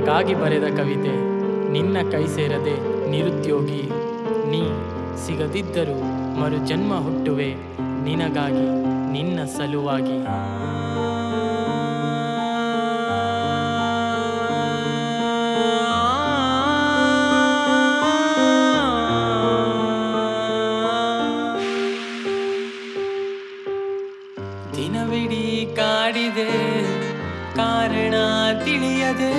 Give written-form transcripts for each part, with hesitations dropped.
ನಿನಗಾಗಿ ಬರೆದ ಕವಿತೆ ನಿನ್ನ ಕೈ ಸೇರದೆ ನಿರುದ್ಯೋಗಿ ನೀ ಸಿಗದಿದ್ದರೂ ಮರು ಜನ್ಮ ಹುಟ್ಟುವೆ ನಿನಗಾಗಿ ನಿನ್ನ ಸಲುವಾಗಿ. ದಿನವಿಡೀ ಕಾಡಿದೆ ಕಾರಣ ತಿಳಿಯದೆ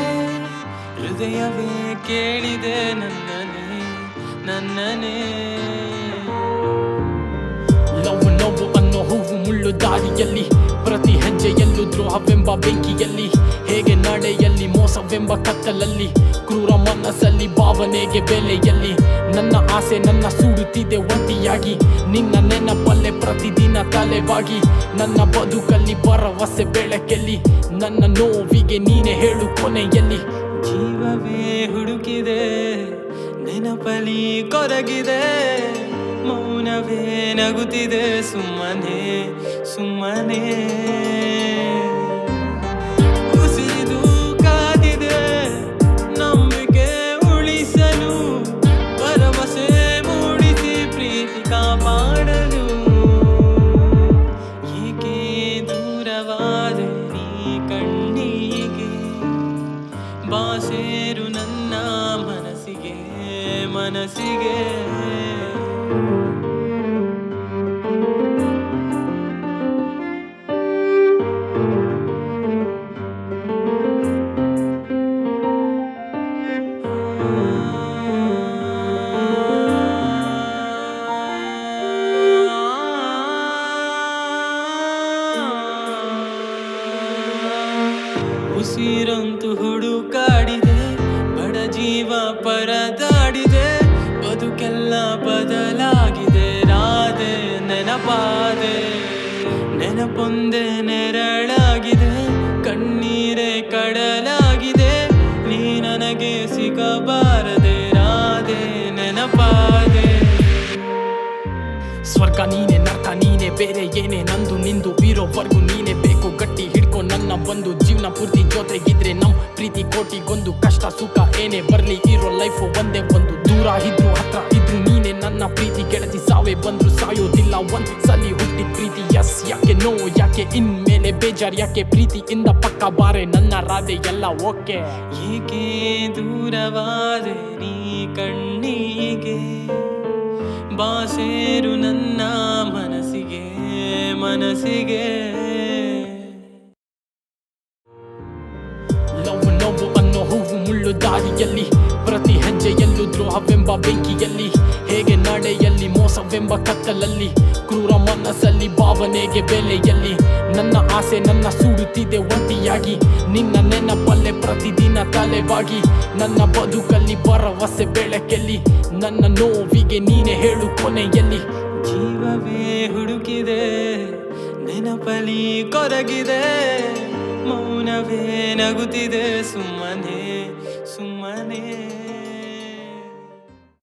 ಹೃದಯವೇ ಕೇಳಿದೆ ನನ್ನನೇ ಲವ್ ನೋವು ಅನ್ನೋ ಹೂವು ಮುಳ್ಳು ದಾರಿಯಲ್ಲಿ ಪ್ರತಿ ಹೆಜ್ಜೆಯಲ್ಲೂ ದ್ರೋಹವೆಂಬ ಬೆಂಕಿಯಲ್ಲಿ ಹೇಗೆ ನಡೆಯಲ್ಲಿ ಮೋಸವೆಂಬ ಕತ್ತಲಲ್ಲಿ ಕ್ರೂರ ಮನಸ್ಸಲ್ಲಿ ಭಾವನೆಗೆ ಬೆಲೆಯಲ್ಲಿ ನನ್ನ ಆಸೆ ನನ್ನ ಸುಡುತ್ತಿದೆ ಒಂಟಿಯಾಗಿ ನಿನ್ನ ನೆನಪಲ್ಲೇ ಪ್ರತಿದಿನ ತಲೆವಾಗಿ ನನ್ನ ಬದುಕಲ್ಲಿ ಭರವಸೆ ಬೆಳಕಲ್ಲಿ ನನ್ನ ನೋವಿಗೆ ನೀನೆ ಹೇಳು ಕೊನೆಯಲ್ಲಿ. ಜೀವವೇ ಹುಡುಕಿದೆ ನೆನಪಲಿ ಕೊರಗಿದೆ ಮೌನವೇ ನಗುತ್ತಿದೆ ಸುಮ್ಮನೆ ಉಸಿದು ಕಾದಿದೆ ನಂಬಿಕೆ ಉಳಿಸಲು ಭರವಸೆ ಮೂಡಿಸಿ ಪ್ರೀತಿ ಕಾಪಾಡಲು ಏಕೆ ದೂರವಾದೆ ನೀ ಕಣ್ಣಿಗೆ ಬಾಸೇರು ನನ್ನ ಮನಸ್ಸಿಗೆ ಉಸಿರಂತೂ ಹುಡುಕಾಡಿದೆ ಬಡ ಜೀವ ಪರದಾಡಿದೆ ಬದುಕೆಲ್ಲ ಬದಲಾಗಿದೆ ರಾಧೆ ನೆನಪಾದೆ ನೆನಪೊಂದೆ ನೆರಳಾಗಿದೆ ಕಣ್ಣೀರೇ ಕಡಲಾಗಿದೆ ನೀ ನನಗೆ ಸಿಗಬಾರದೆ ರಾಧೆ ನೆನಪಾದೆ. ಸ್ವರ್ಗ ನೀನೆ ನರ್ಕ ನೀನೆ ಬೇರೆ ಏನೇ ನಂದು ನಿಂದು ಇರೋವರೆಗೂ ನೀನೆ ಬೇಕು ಗಟ್ಟಿ ಹಿಡ್ಕೊ ನನ್ನ ಬಂದು ಜೀವನ ಪೂರ್ತಿ ಜೊತೆಗಿದ್ರೆ ನಮ್ ಪ್ರೀತಿ ಕೋಟಿಗೊಂದು ಕಷ್ಟ ಸುಖ ಏನೇ ಬರ್ಲಿ ಇರೋ ಲೈಫ್ ಒಂದೇ ಒಂದು ದೂರ ಇದ್ರು ಹತ್ರ ಇದ್ರು ನೀನೆ ನನ್ನ ಪ್ರೀತಿ ಗೆಳತಿ ಸಾವೇ ಬಂದ್ರು ಸಾಯೋದಿಲ್ಲ ಒಂದ್ ಸಲಿ ಹುಟ್ಟಿ ಪ್ರೀತಿ ಎಸ್ ಯಾಕೆ ನೋ ಯಾಕೆ ಇನ್ಮೇಲೆ ಬೇಜಾರ್ ಯಾಕೆ ಪ್ರೀತಿಯಿಂದ ಪಕ್ಕ ಬಾರೆ ನನ್ನ ರಾಧೆ ಎಲ್ಲ ಓಕೆ. ಏಕೆ ದೂರವಾದೆ ನೀ ಕಣ್ಣಿಗೆ ಬಾಸೇರು ನನ್ನ ಮನಸ್ಸಿಗೆ ಲವ್ ನೋವು ಅನ್ನೋ ಹೂವು ಮುಳ್ಳು ದಾರಿಯಲ್ಲಿ ಪ್ರತಿ ಹೆಜ್ಜೆಯಲ್ಲೂ ದ್ರೋಹವೆಂಬ ಬೆಂಕಿಯಲ್ಲಿ ಹೇಗೆ ನಡೆಯಲ್ಲಿ ಮೋಸವೆಂಬ ಕತ್ತಲಲ್ಲಿ ಕ್ರೂರ ಮನಸ್ಸಲ್ಲಿ ಭಾವನೆಗೆ ಬೆಲೆಯಲ್ಲಿ ನನ್ನ ಆಸೆ ನನ್ನ ಸುಡುತ್ತಿದೆ ಒಂಟಿಯಾಗಿ ನಿನ್ನ ನೆನಪಲ್ಲೇ ಪ್ರತಿದಿನ ತಲೆವಾಗಿ ನನ್ನ ಬದುಕಲ್ಲಿ ಭರವಸೆ ಬೆಳಕಲ್ಲಿ ನನ್ನ ನೋವಿಗೆ ನೀನೆ ಹೇಳು ಕೊನೆಯಲ್ಲಿ. ಜೀವವೇ ಹುಡುಕಿದೆ ನೆನಪಲಿ ಕೊರಗಿದೆ ಮೌನವೇ ನಗುತ್ತಿದೆ ಸುಮ್ಮನೆ